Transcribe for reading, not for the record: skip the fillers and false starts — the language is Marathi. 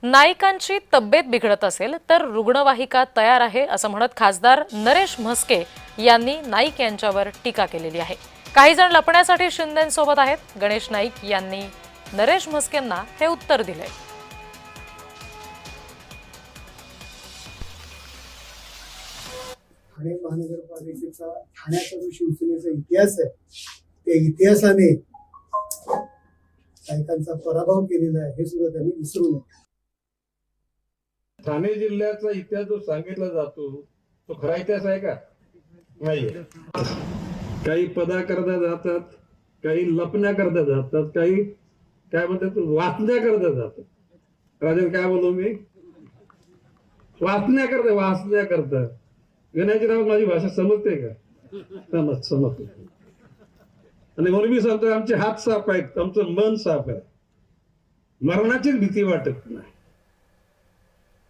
नायिकांची तब्येत बिघडत असेल तर रुग्णवाहिका तयार आहे असं म्हणत खासदार नरेश म्हस्के यांनी नाईक यांच्यावर टीका केलेली आहे। काही जण लपण्यासाठी शिंदेंसोबत आहेत। गणेश नाईक यांनी नरेश म्हस्केंना हे उत्तर दिले। ठाणे महानगरपालिकेचा ठाण्याचा जो शिवसेनेचा इतिहास आहे त्या इतिहासाने नायकांचा पराभव केलेला आहे हे सुद्धा त्यांनी विसरू नये। ठाणे जिल्ह्याचा इतिहास जो सांगितला जातो तो खरा इतिहास आहे का? नाही। काही पदा करता जातात, काही लपण्या करता जातात, काही काय म्हणतात वाचण्या करता जातात। राजन काय बोलू मी? वाचण्या करता गणाजीराव माझी भाषा समजते का? समजते। आणि म्हणून मी सांगतो आमचे हात साफ आहेत, आमचं मन साफ आहे, मरणाचीच भीती वाटत नाही।